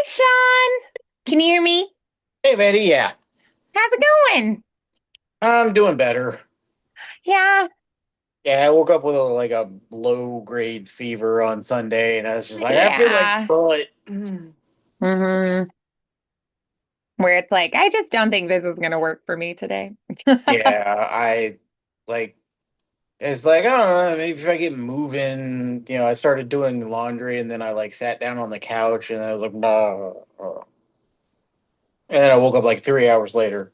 Sean. Can you hear me? Hey, Betty. Yeah, How's it going? I'm doing better. Yeah. Yeah, I woke up with a low grade fever on Sunday, and I was just like, I feel like Yeah. bullet. hmm Where it's like, I just don't think this is gonna work for me today. Yeah, I like. It's like, I don't know, maybe if I get moving, I started doing laundry, and then I like sat down on the couch, and I was like, "Bah." And then I woke up like 3 hours later.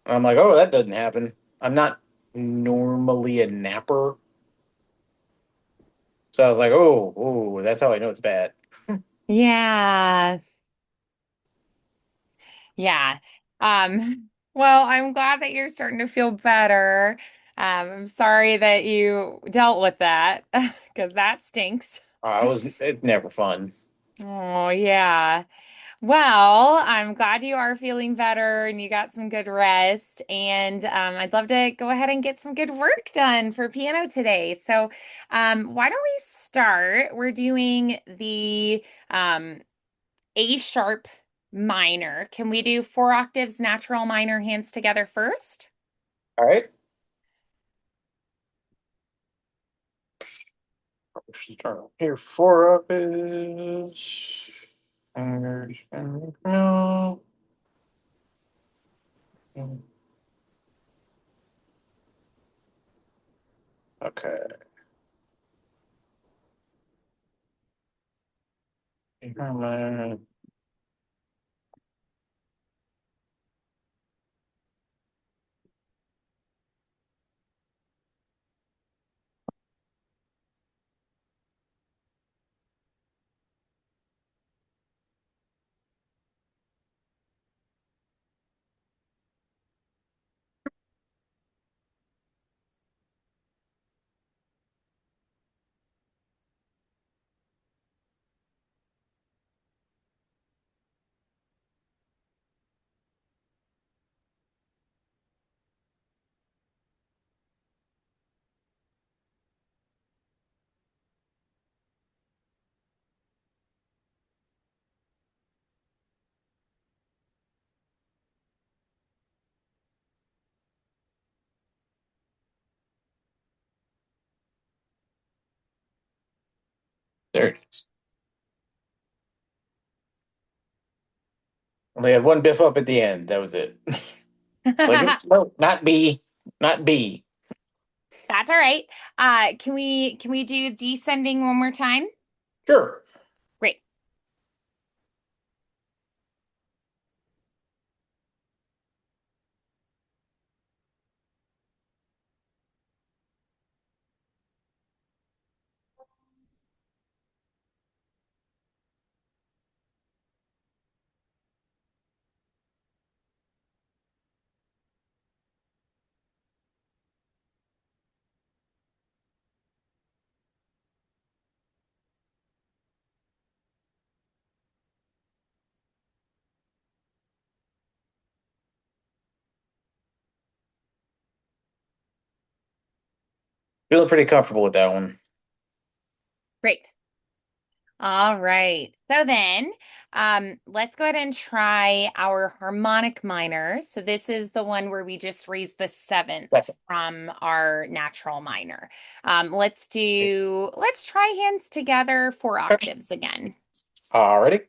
And I'm like, oh, that doesn't happen. I'm not normally a napper, so I was like, oh, that's how I know it's bad. Yeah. Yeah. Well, I'm glad that you're starting to feel better. I'm sorry that you dealt with that because that stinks. It's never fun. Oh, yeah. Well, I'm glad you are feeling better and you got some good rest. And I'd love to go ahead and get some good work done for piano today. So, why don't we start? We're doing the A sharp minor. Can we do four octaves natural minor hands together first? All right. Start here. Four up is. No. Okay. There it is. Only had one biff up at the end. That was it. It's like, That's oops, no, not B, not B. all right. Can we do descending one more time? Sure. Great. Feeling pretty comfortable with that one. Great. All right. So then, let's go ahead and try our harmonic minor. So this is the one where we just raise the seventh That's from our natural minor. it. Let's try hands together four octaves again. Alrighty.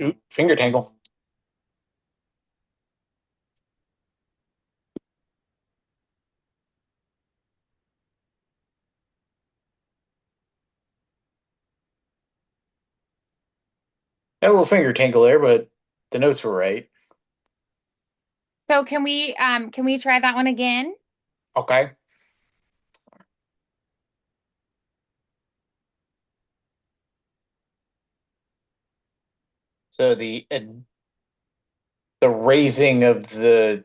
Ooh, finger tangle. Had a little finger tingle there, but the notes were right. So can we try that one again? Okay. So the raising of the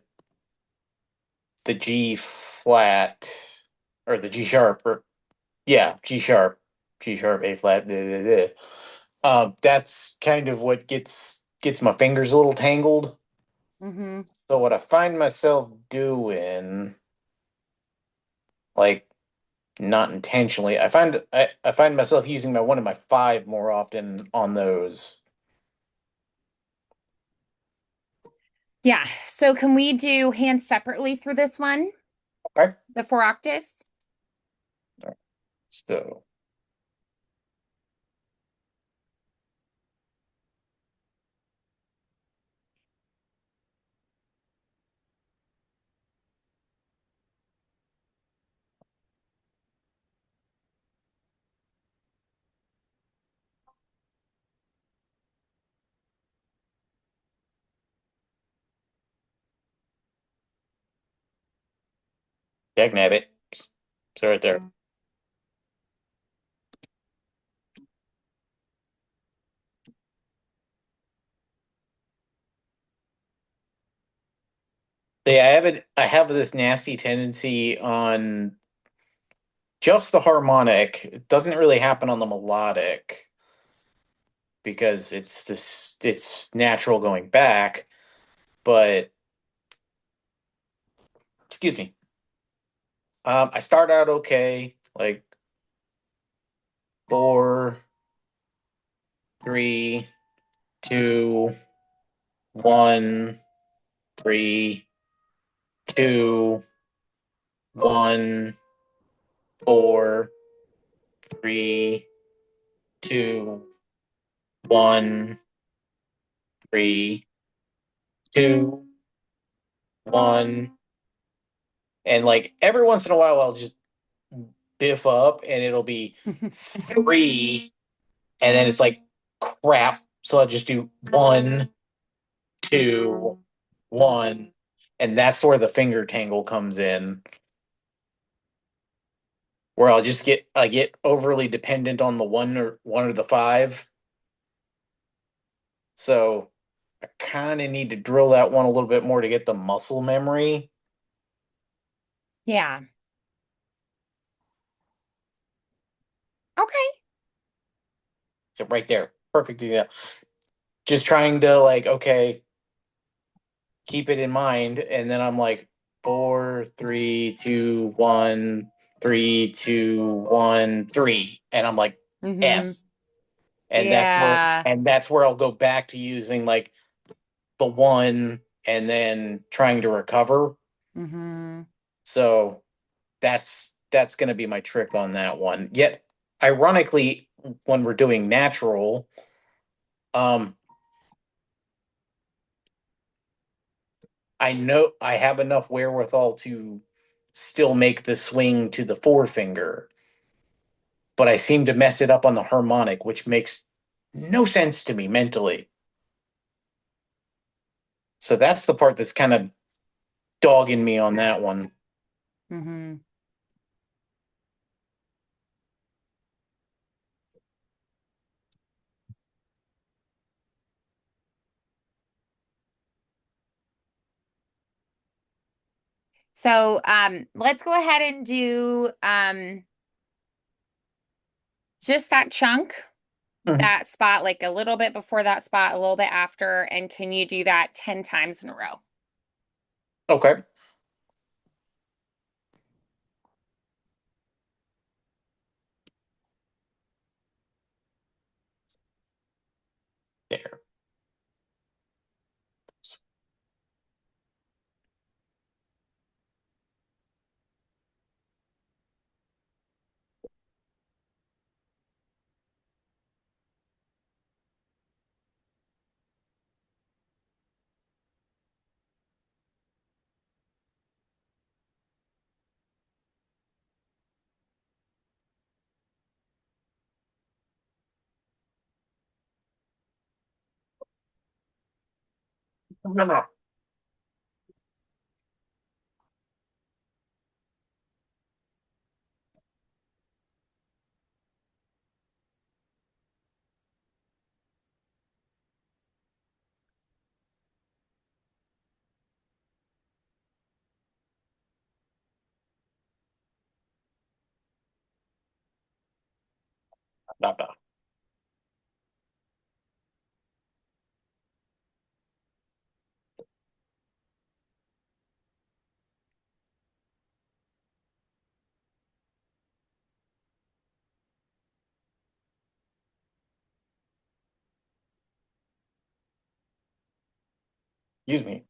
G flat or the G sharp or yeah, G sharp, A flat. Blah, blah, blah. That's kind of what gets my fingers a little tangled. Mm-hmm. So what I find myself doing, like not intentionally, I find myself using my one and my five more often on those. Yeah. So can we do hands separately through this one, Okay. the four octaves? So dagnabbit. So right there. Yeah, I have this nasty tendency on just the harmonic. It doesn't really happen on the melodic because it's natural going back, but excuse me. I start out okay, like 4, 3, 2, 1, 3, 2, 1, 4, 3, 2, 1, 3, 2, 1. And like every once in a while I'll just biff up and it'll be 3 and then it's like crap. So I'll just do 1, 2, 1, and that's where the finger tangle comes in, where I get overly dependent on the one or the five. So I kind of need to drill that one a little bit more to get the muscle memory. Yeah. Okay. So right there, perfect. Yeah, just trying to like okay, keep it in mind, and then I'm like 4, 3, 2, 1, 3, 2, 1, 3, and I'm like Mm-hmm. F, and Yeah. that's where I'll go back to using like the one and then trying to recover. Mm-hmm. So that's going to be my trick on that one. Yet, ironically, when we're doing natural, um, I know I have enough wherewithal to still make the swing to the forefinger, but I seem to mess it up on the harmonic, which makes no sense to me mentally. So that's the part that's kind of dogging me on that one. Mm-hmm. So let's go ahead and do just that chunk, Mhm. that spot, like a little bit before that spot, a little bit after, and can you do that 10 times in a row? Okay, there. No, no. No, no. Excuse me.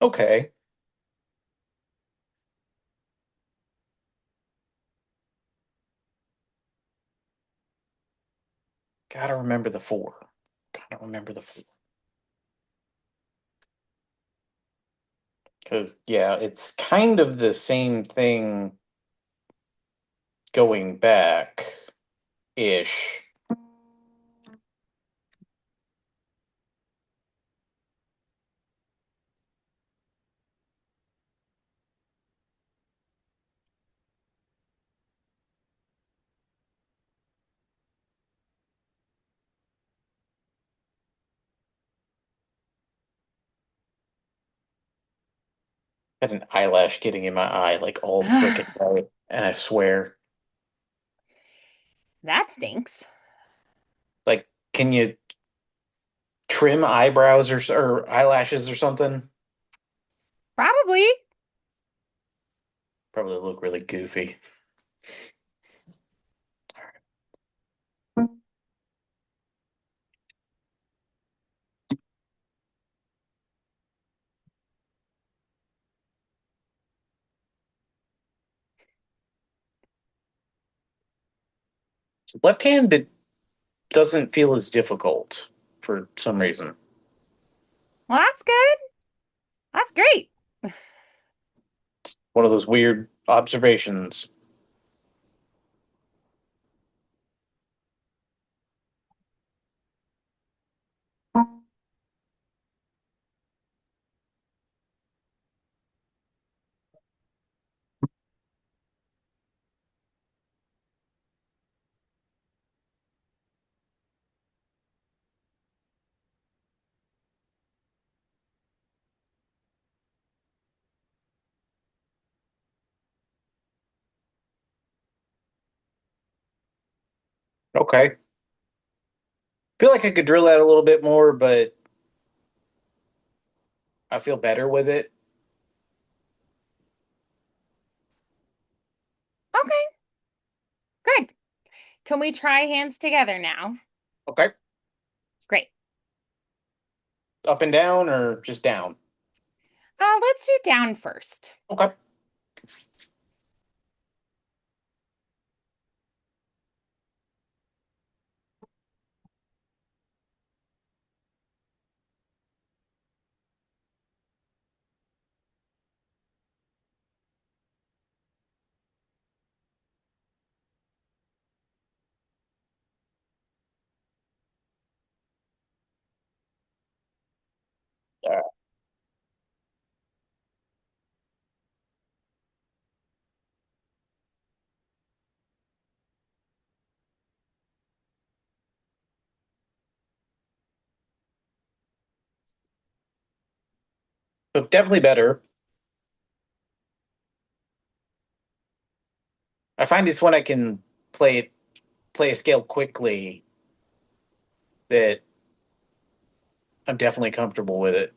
Okay. Gotta remember the four. Gotta remember the four. Because, yeah, it's kind of the same thing going back ish. Had an eyelash getting in my eye like all freaking day. And I swear, That stinks. like, can you trim eyebrows or eyelashes or something? Probably. Probably look really goofy. Left hand, it doesn't feel as difficult for some reason. Well, that's good. That's great. One of those weird observations. Okay. Feel like I could drill that a little bit more, but I feel better with it. Okay, good. Can we try hands together now? Okay. Great. Up and down or just down? Let's do down first. Okay. Uh, so definitely better. I find it's when I can play a scale quickly that I'm definitely comfortable with it.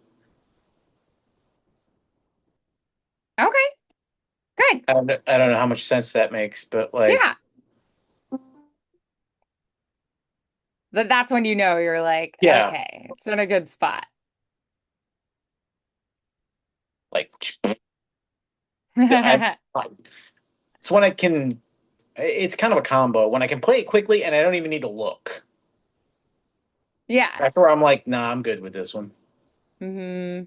Okay. I don't know how much sense that makes, but like, Yeah. That's when you know you're like, yeah, okay, it's in a good spot. like I, it's when I can. It's kind of a combo when I can play it quickly and I don't even need to look. Yeah. That's where I'm like, nah, I'm good with this one. Hmm.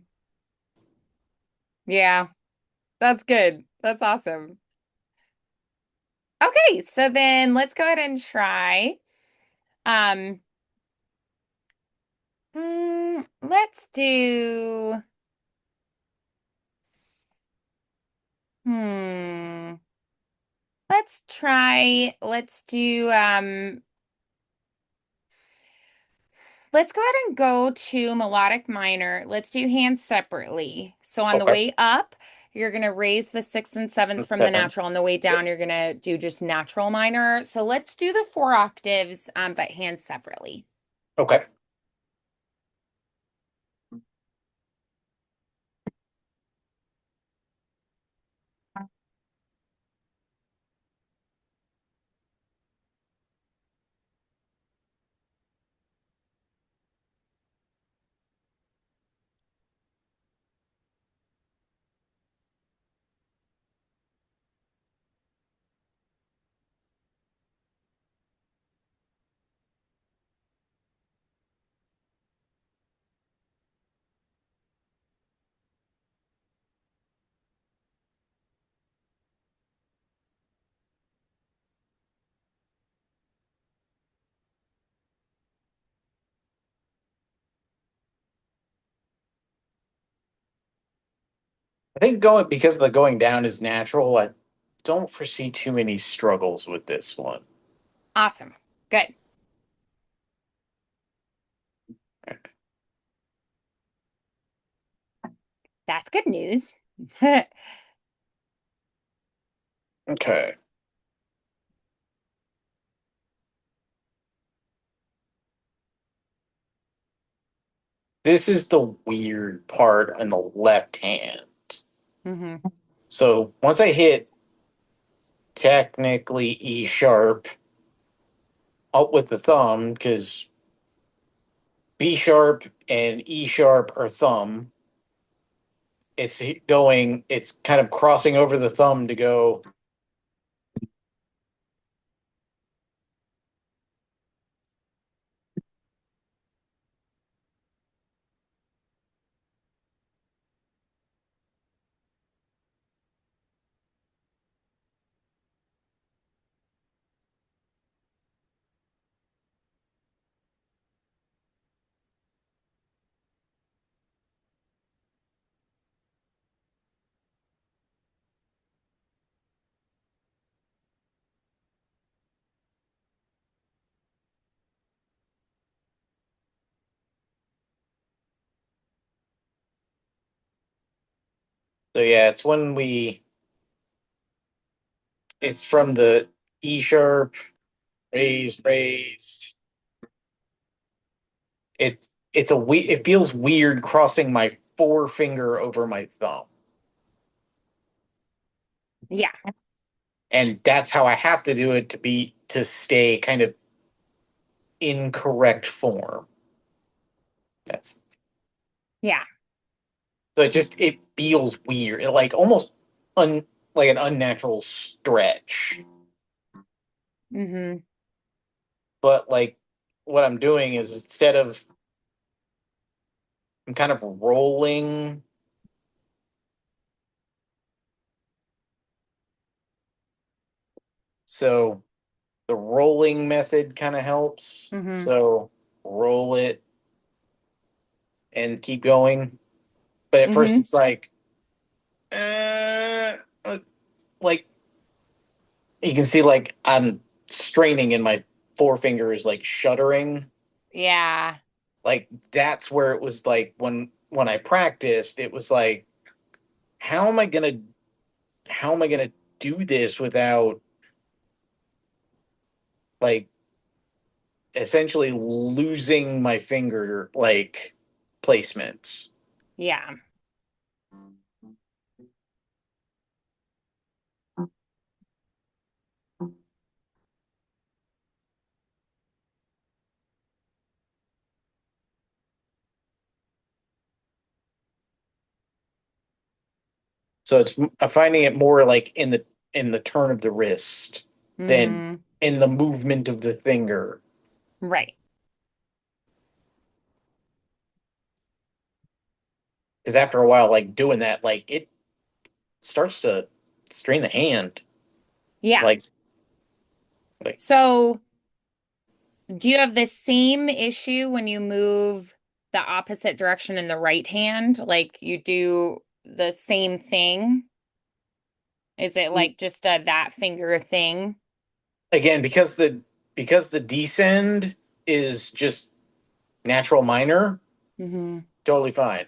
Yeah. That's good. That's awesome. Okay, so then let's go ahead and try. Um, let's do, hmm, let's go ahead and go to melodic minor. Let's do hands separately. So on the Okay. way up, you're going to raise the sixth and seventh The from the seventh. natural. On the way Yep. down, you're going to do just natural minor. So let's do the four octaves, but hands separately. Okay. I think going because the going down is natural. I don't foresee too many struggles with this one. Awesome. Good. That's good news. Okay. This is the weird part on the left hand. Hmm. So once I hit technically E sharp up with the thumb, because B sharp and E sharp are thumb, it's kind of crossing over the thumb to go. So yeah, it's from the E sharp, raised, raised. It feels weird crossing my forefinger over my thumb. Yeah. And that's how I have to do it to stay kind of in correct form. That's Yeah. so it feels weird. Like almost un like an unnatural stretch. Hmm. But like what I'm doing is instead of I'm kind of rolling. So the rolling method kind of helps. Hmm. So roll it and keep going. But at first Hmm. it's uh, uh, like you can see like I'm straining and my forefinger is like shuddering. Yeah. Like that's where it was like when I practiced, it was like, how am I gonna how am I gonna do this without like essentially losing my finger like placements? Yeah. So I'm finding it more like in the turn of the wrist than Mm, in the movement of the finger. right. Because after a while, like doing that, like it starts to strain the hand. Yeah. Like like So, do you have the same issue when you move the opposite direction in the right hand? Like you do the same thing? Is it like just a that finger thing? again, because the descend is just natural minor, Hmm. totally fine.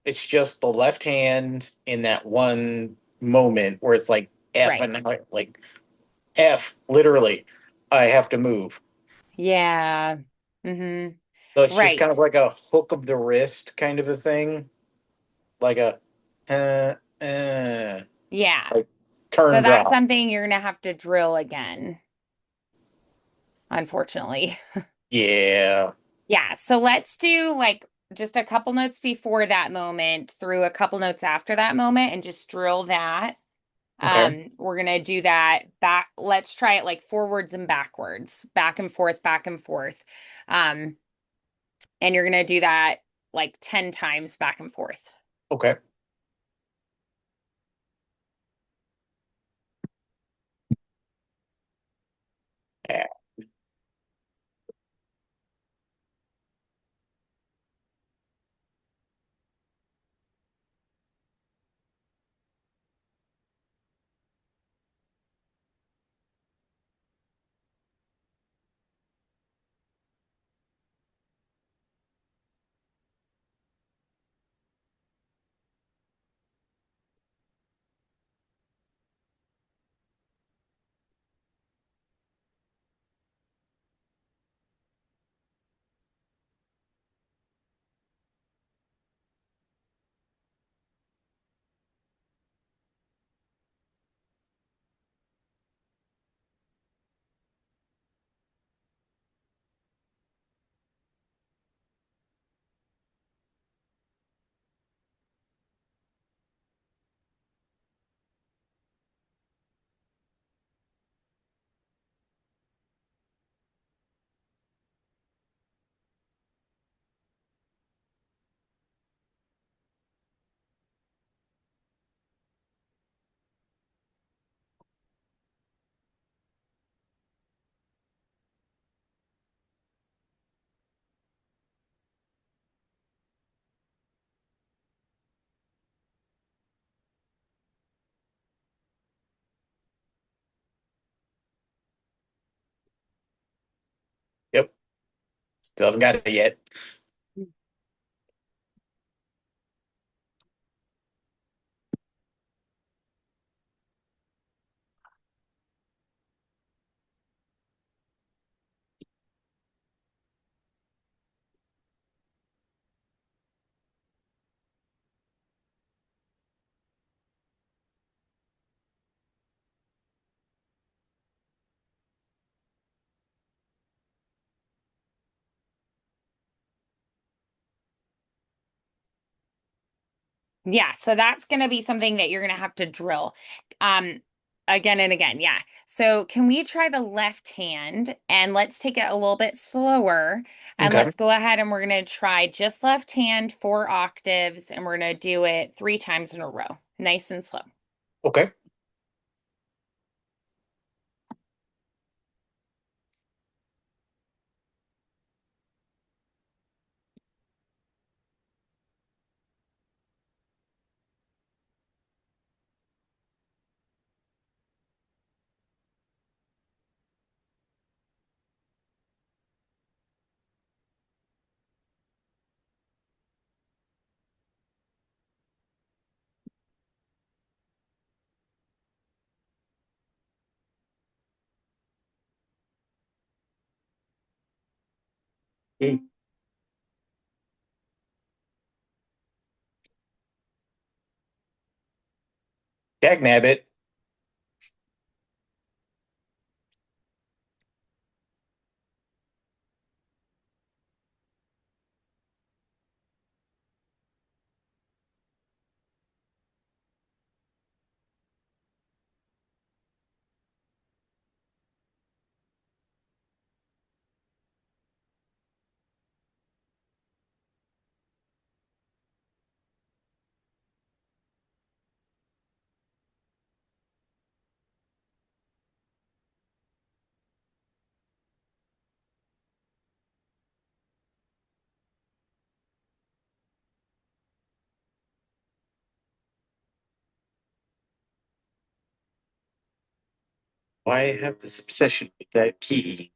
It's just the left hand in that one moment where it's like F Right. and like F, literally, I have to move. Yeah. Hmm. So it's just kind of Right. like a hook of the wrist kind of a thing, like a Yeah. like So turn that's drop. something you're gonna have to drill again, unfortunately. Yeah. Yeah. So let's do like just a couple notes before that moment through a couple notes after that moment and just drill that. Okay. We're gonna do that back. Let's try it like forwards and backwards, back and forth, back and forth. Um, and you're gonna do that like 10 times back and forth. Okay. Yeah. Yep. Still haven't got it yet. Yeah, so that's going to be something that you're going to have to drill um again and again. Yeah. So can we try the left hand and let's take it a little bit slower and Okay. let's go ahead and we're going to try just left hand 4 octaves and we're going to do it 3 times in a row. Nice and slow. Okay. Dagnabbit. Why have this obsession with that key?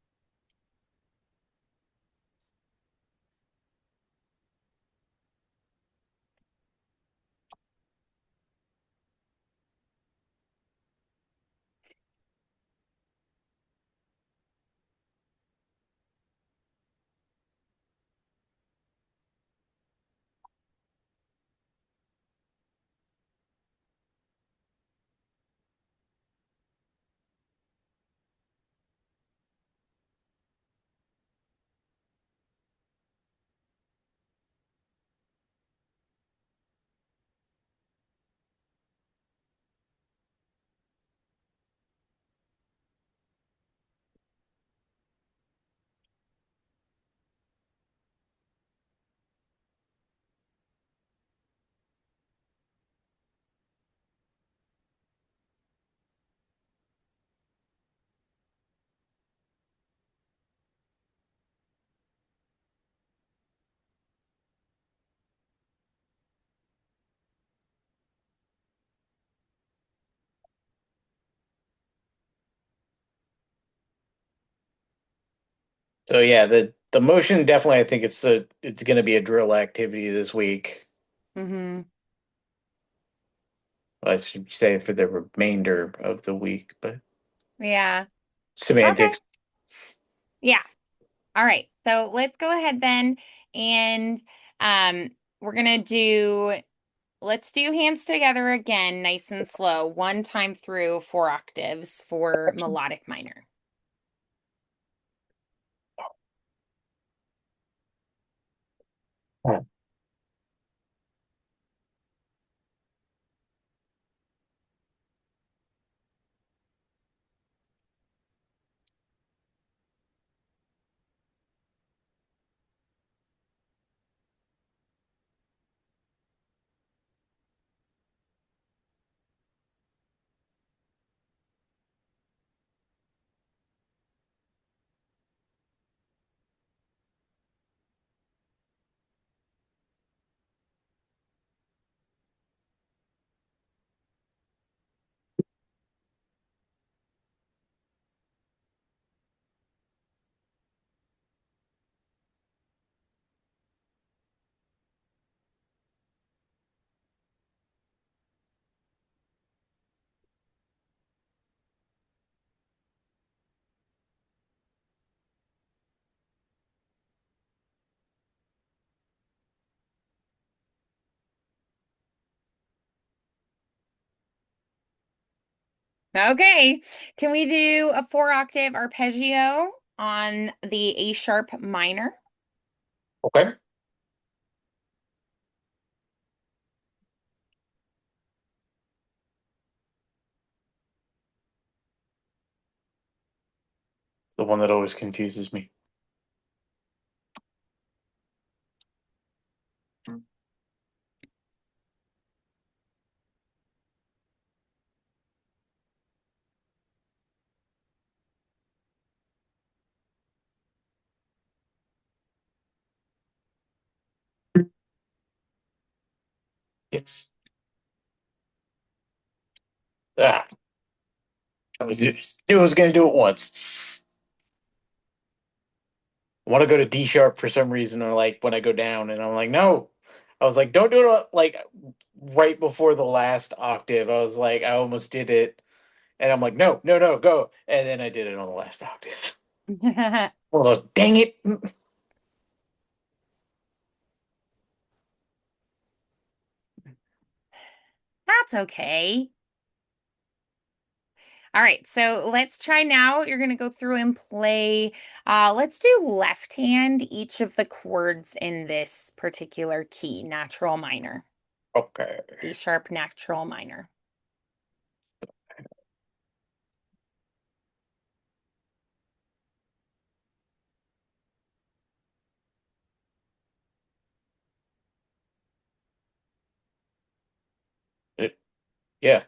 So yeah, the motion definitely I think it's gonna be a drill activity this week. Hmm. I should say for the remainder of the week, but Yeah. Okay. semantics. Yeah. All right. So let's go ahead then and um we're gonna do let's do hands together again, nice and slow, one time through 4 octaves for melodic minor. Okay. Can we do a 4 octave arpeggio on the A sharp minor? Okay. The one that always confuses me. Yes. Ah, knew I was gonna do it once. I want to go to D sharp for some reason, or like when I go down, and I'm like, no. I was like, don't do it like right before the last octave. I was like, I almost did it, and I'm like, no, no, no, go. And then I did it on the last octave. That's One of those, dang it. okay. All right, so let's try now. You're going to go through and play. Let's do left hand each of the chords in this particular key, natural minor, Okay. A sharp natural minor. Yeah.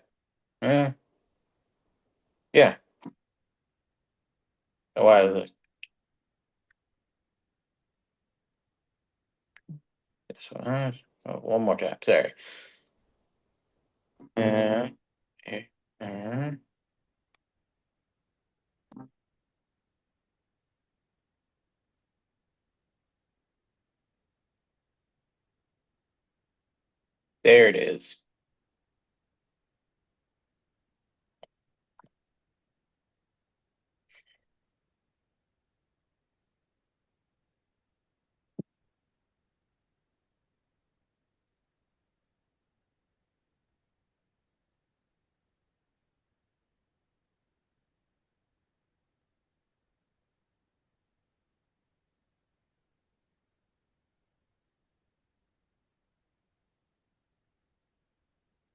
Uh, yeah. Why? One more time. Sorry. Uh, uh, There it is.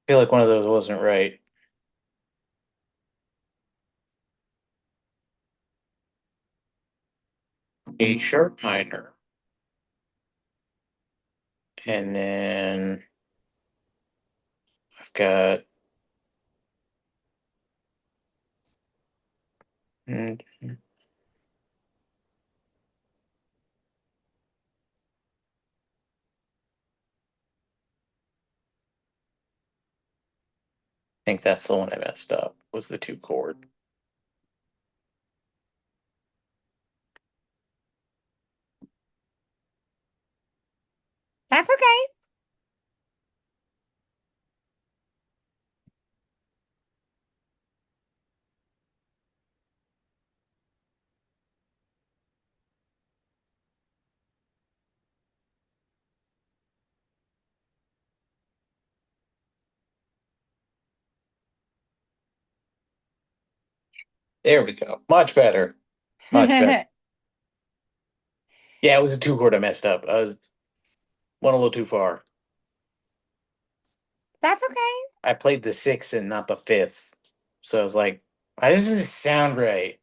I feel like one of those wasn't right. A sharp minor. And then I've got, I think that's the one I messed up, was the two chord. That's okay. There we go. Much better. Much better. Yeah, it was a two chord I messed up. I was went a little too far. That's okay. I played the sixth and not the fifth. So I was like, why doesn't this sound right?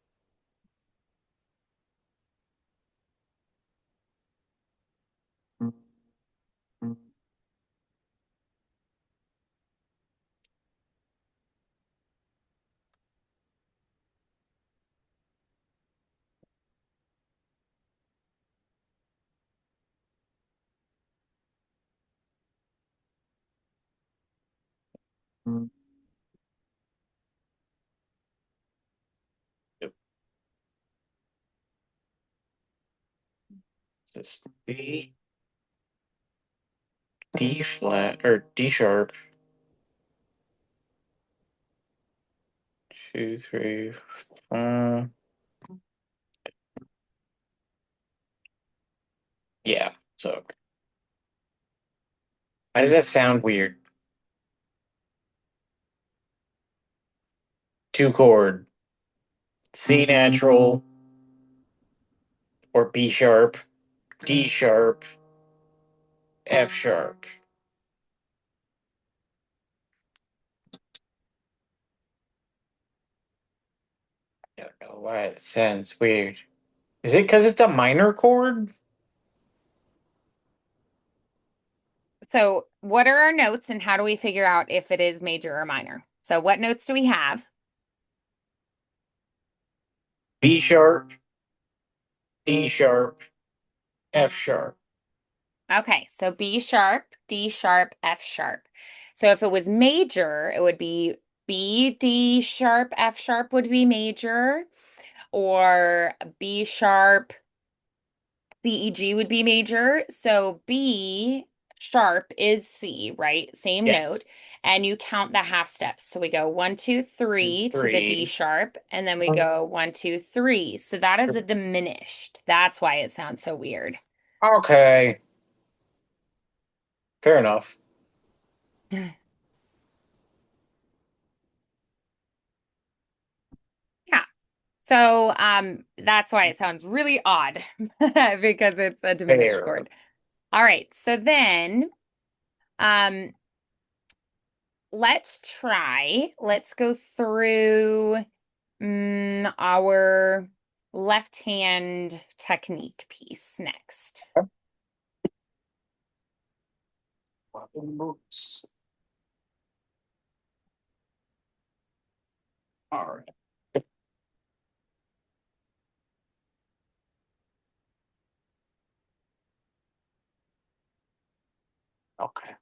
Just D flat or D sharp. Two, three, uh, yeah. So why does that sound weird? Two chord, C natural or B sharp, D sharp, F sharp. I don't know why it sounds weird. Is it because it's a minor chord? So, what are our notes and how do we figure out if it is major or minor? So, what notes do we have? B sharp, D sharp, F sharp. Okay, so B sharp, D sharp, F sharp. So, if it was major, it would be B, D sharp, F sharp would be major, or B sharp, C, E, G would be major. So, B sharp is C, right? Same note. Yes. And you count the half steps. So we go one, two, three to the D Three. sharp, and then we go one, two, three. So that is a diminished. That's why it sounds so weird. Okay. Fair enough. Yeah. So that's why it sounds really odd because it's a diminished Fair. chord. All right. So then um let's try. Let's go through our left hand technique piece next. All right. Okay.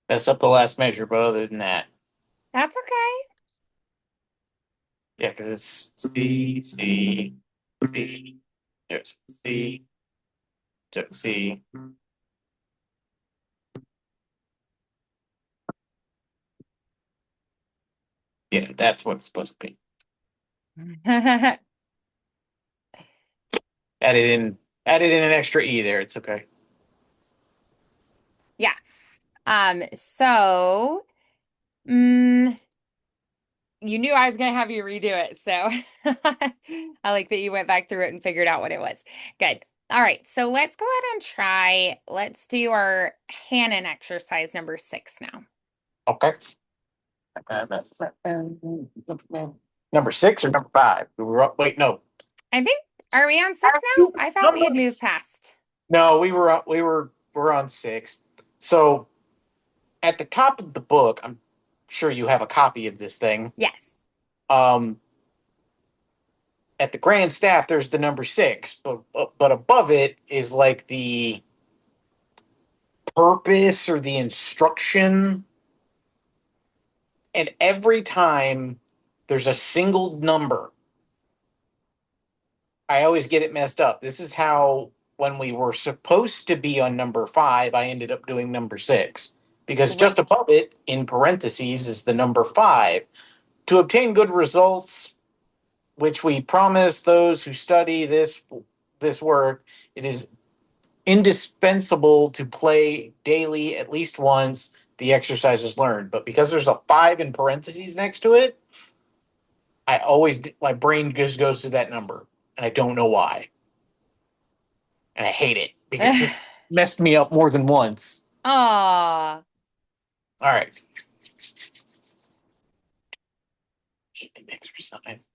Messed up the last measure, but other than that, That's okay. yeah, because it's C, C, C, there's C, C. Yeah, that's what it's supposed to be. Added in, added in an extra E there. It's okay. Yeah. So mm, you knew I was going to have you redo it. So I like that you went back through it and figured out what it was. Good. All right. So let's go ahead and try. Let's do our Hannon exercise number 6 now. Okay. Number 6 or number 5? We were up. Wait, no. I think, are we on 6 now? I thought we Number. had moved past. No, we're on 6. So at the top of the book, I'm sure you have a copy of this thing. Yes. Um, at the grand staff, there's the number 6, but above it is like the purpose or the instruction. And every time there's a single number, I always get it messed up. This is how, when we were supposed to be on number 5, I ended up doing number 6 because Right. just above it, in parentheses, is the number 5. To obtain good results, which we promise those who study this work, it is indispensable to play daily at least once the exercises learned. But because there's a 5 in parentheses next to it, I always my brain just goes to that number, and I don't know why, and I hate it because it messed me up more than once. Aw. All right, exercise.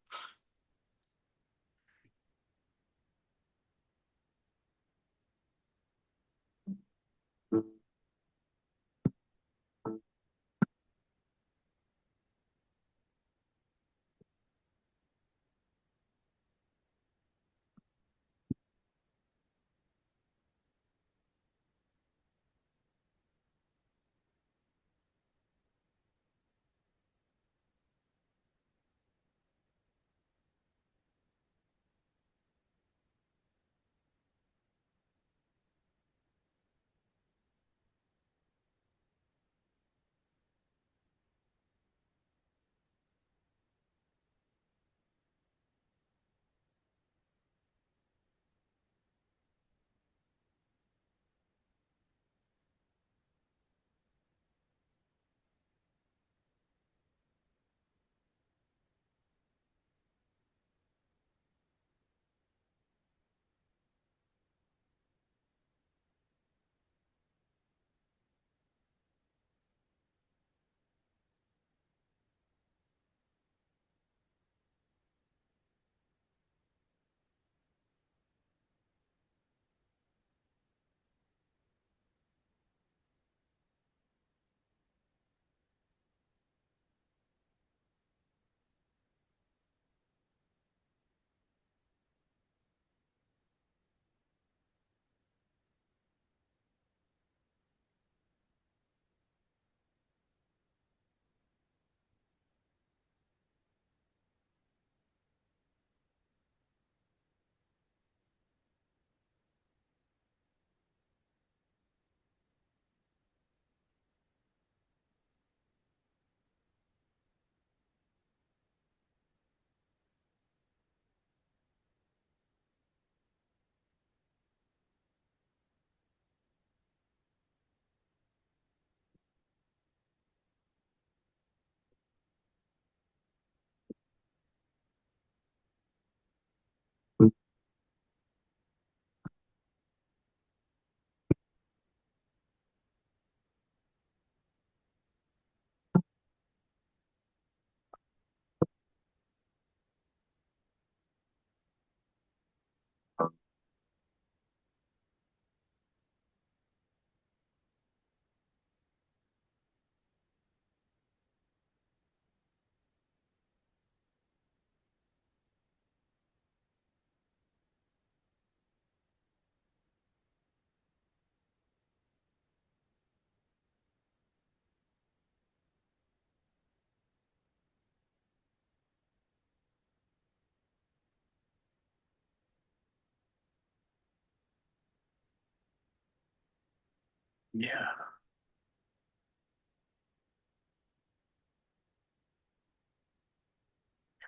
Yeah.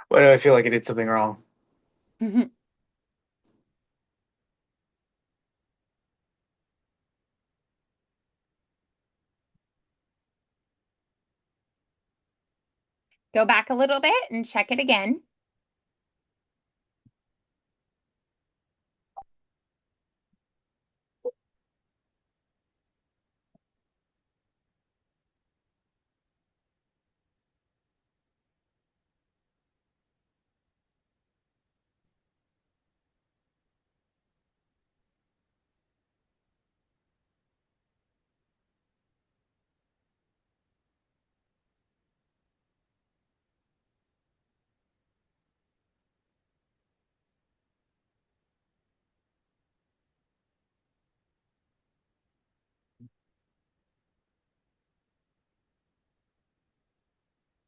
Why do I feel like I did something wrong? Go back a little bit and check it again.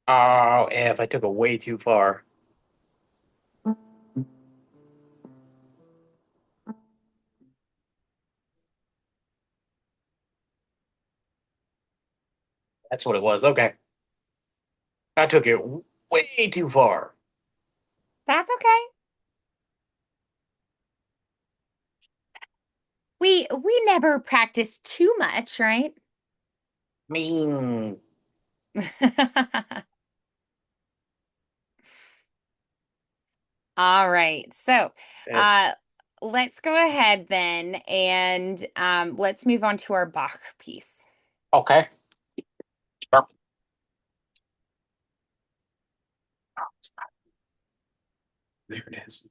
Oh, F, I took it way too far. That's what it was. Okay. I took it way too far. That's okay. We never practice too much, right? I mean, All right. So, eh, uh, let's go ahead then and let's move on to our Bach piece. okay. Sure. There it is.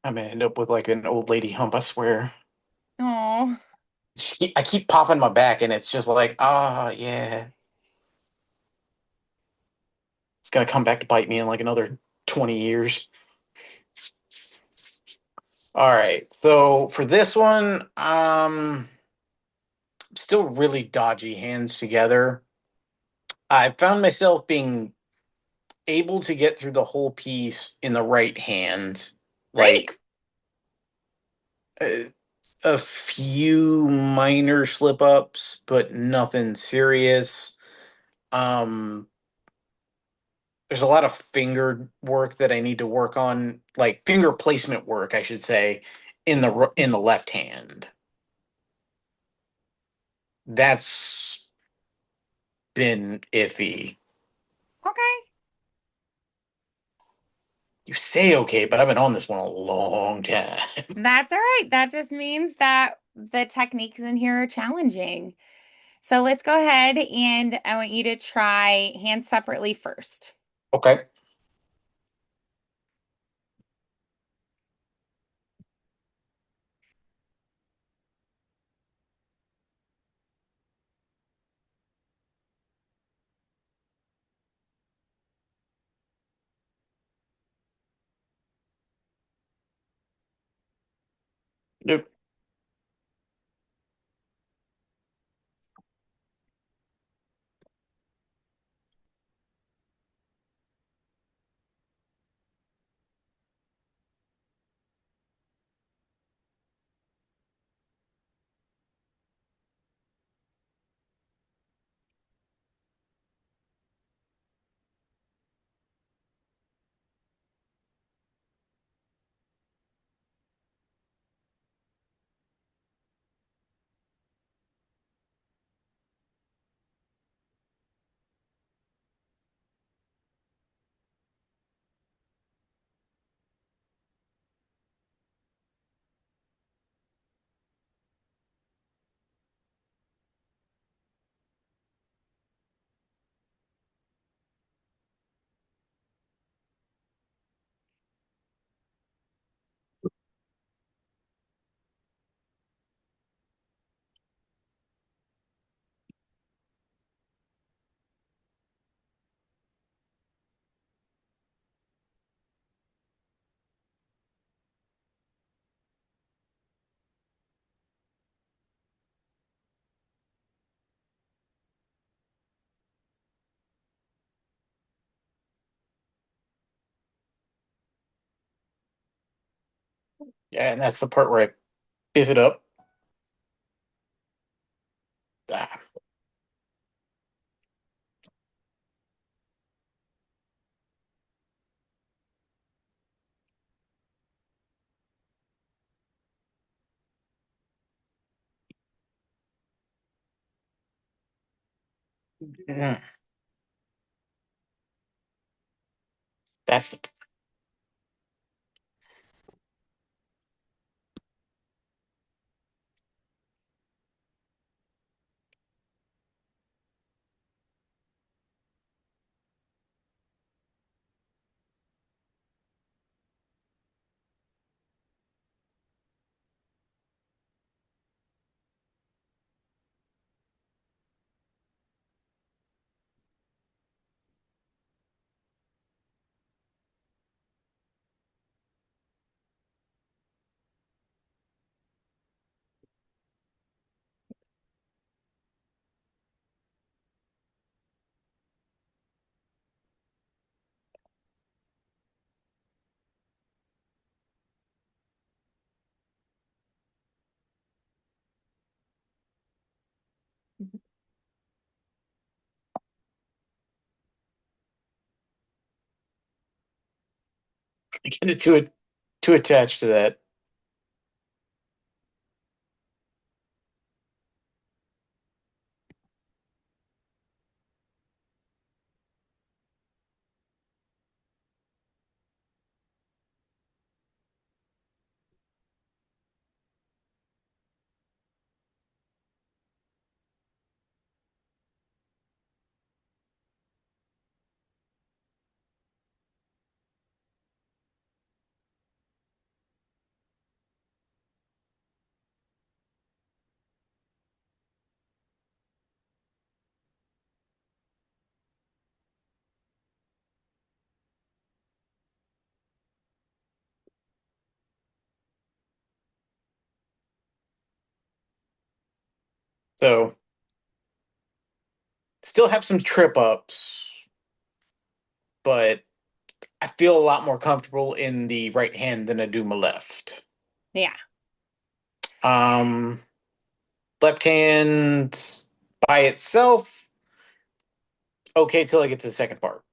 I'm gonna end up with like an old lady hump, I swear. Oh, I keep popping my back, and it's just like, ah, yeah. It's gonna come back to bite me in like another 20 years. All right. So for this one, still really dodgy hands together. I found myself being able to get through the whole piece in the right hand. great. Like a, a few minor slip ups, but nothing serious. Um, there's a lot of finger work that I need to work on, like finger placement work, I should say, in the left hand. That's been iffy. Okay. You say okay, but I've been on this one a long time. That's all right. That just means that the techniques in here are challenging. So let's go ahead and I want you to try hands separately first. Okay. Yep. Yeah, and that's the part where I Biff it up. Ah. Mm. That's the, get it too attached to that. So still have some trip ups, but I feel a lot more comfortable in the right hand than I do my left. Yeah. Um, Left hand by itself, okay till I get to the second part.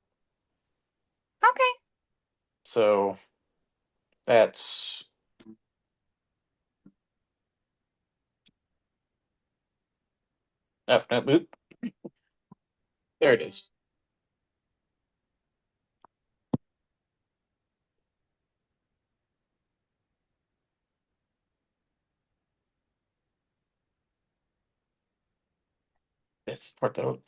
Okay. So that's oop, there it is. That's the part that oop,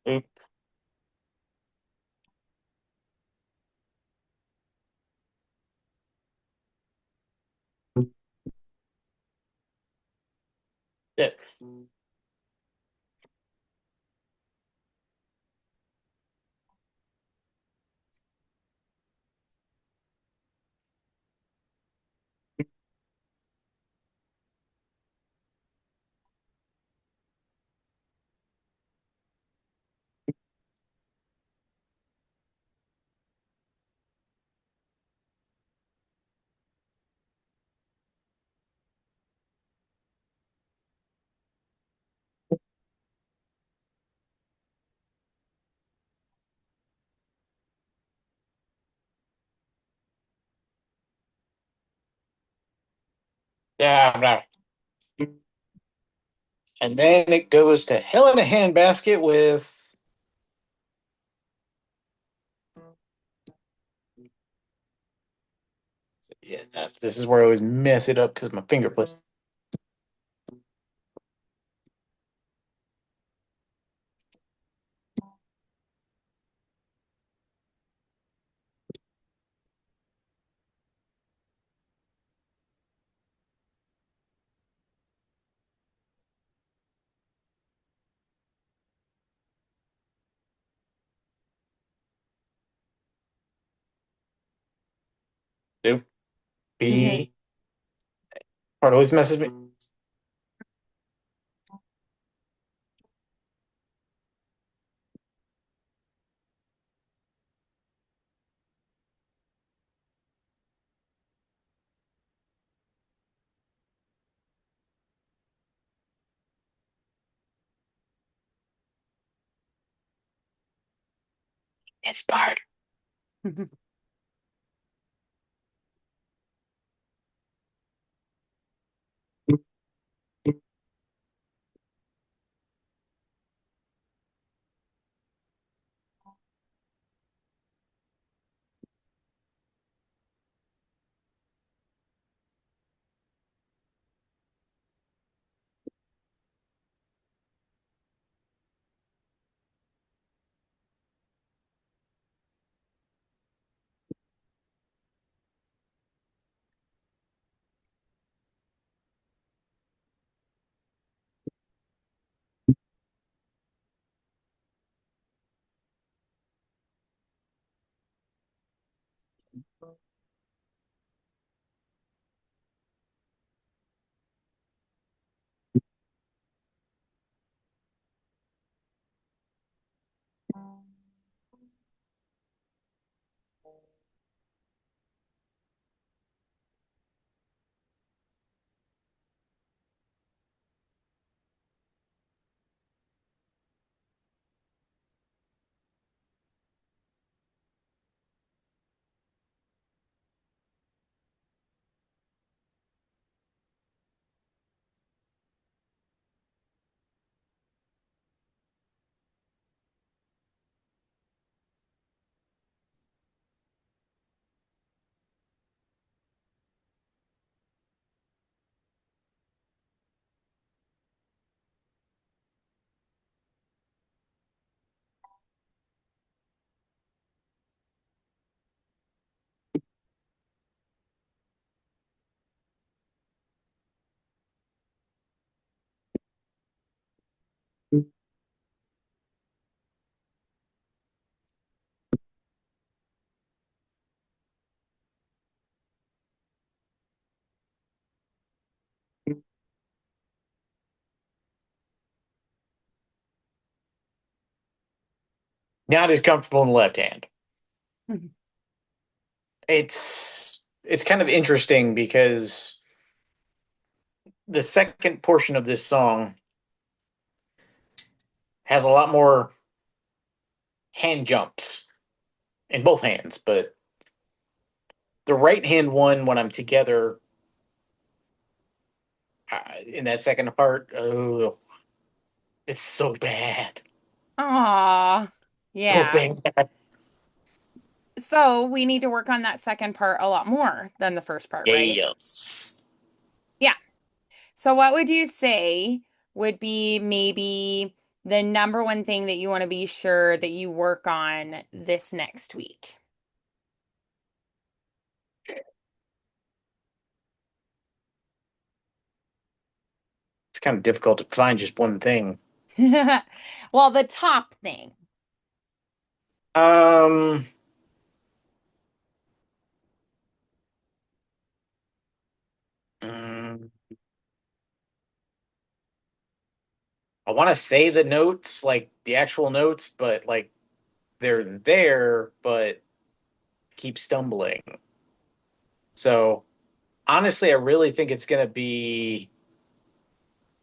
yeah, yeah. And then it goes to hell in a handbasket with yeah. This is where I always mess it up because my finger plus. B. Part always messes me. It's part. Not as comfortable in the left hand. It's kind of interesting because the second portion of this song has a lot more hand jumps in both hands, but the right hand one when I'm together in that second part, oh, it's so bad, Aw, so yeah. bad. So we need to work on that second part a lot more than the first part, right? Yes. Yeah. So what would you say would be maybe the number one thing that you want to be sure that you work on this next week? It's kind of difficult to find just one thing. Well, the top thing. Um, mm, I want to say the notes, like the actual notes, but like they're there, but keep stumbling. So honestly, I really think it's going to be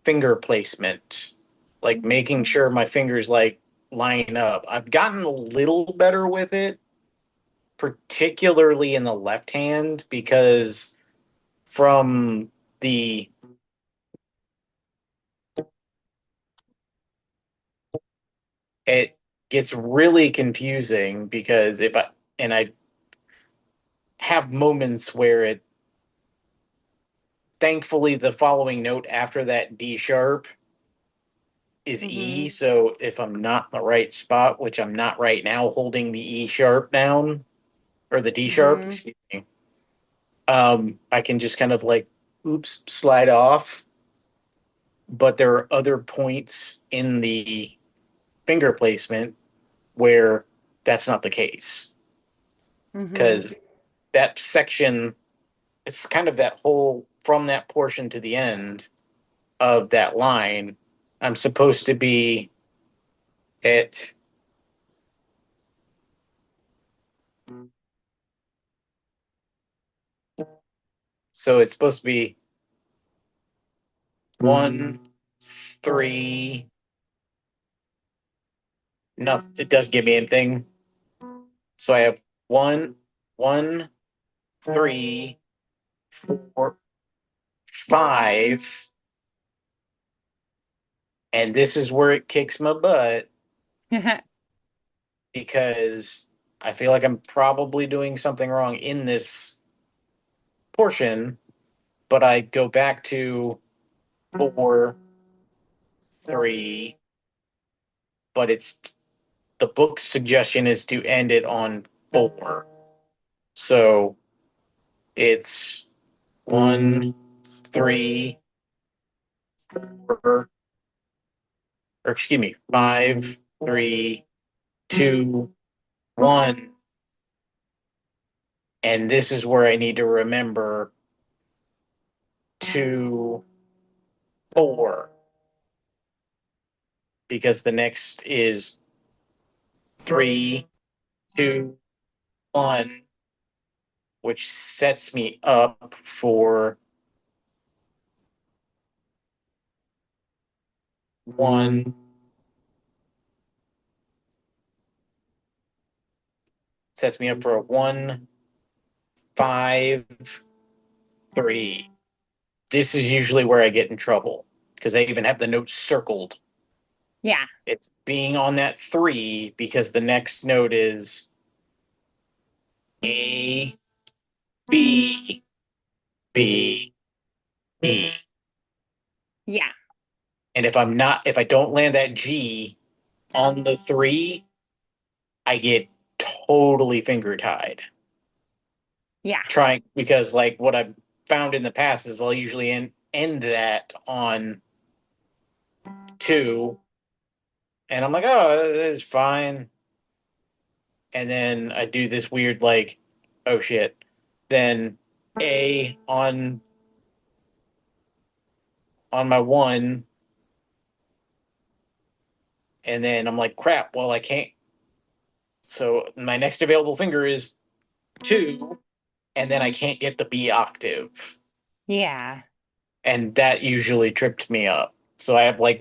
finger placement, like making sure my fingers like line up. I've gotten a little better with it, particularly in the left hand, because from the it gets really confusing because if I and I have moments where it thankfully the following note after that D sharp is E. Hmm. So if I'm not in the right spot, which I'm not right now, holding the E sharp down or the D sharp, Hmm. excuse me, I can just kind of like, oops, slide off. But there are other points in the finger placement where that's not the case Hmm. because that section it's kind of that whole from that portion to the end of that line. I'm supposed to be at so it's supposed to be 1 3. No, it doesn't give me anything. So I have 1 1 3 4 5, and this is where it kicks my butt because I feel like I'm probably doing something wrong in this portion, but I go back to 4 3, but it's the book's suggestion is to end it on 4. So it's 1 3 4, or excuse me, 5 3 2 1, and this is where I need to remember 2 4, because the next is 3 2 1, which sets me up for 1 sets me up for a 1 5 3. This is usually where I get in trouble because I even have the notes circled. Yeah. It's being on that 3 because the next note is A B B E. Yeah. And if I don't land that G on the 3, I get totally finger tied. Yeah. Trying because like what I've found in the past is I'll usually end that on 2, and I'm like, oh, it's fine. And then I do this weird like, oh shit. Then A on my 1, and then I'm like, crap. Well, I can't. So my next available finger is 2, and then I can't get the B octave, Yeah. and that usually tripped me up. So I have like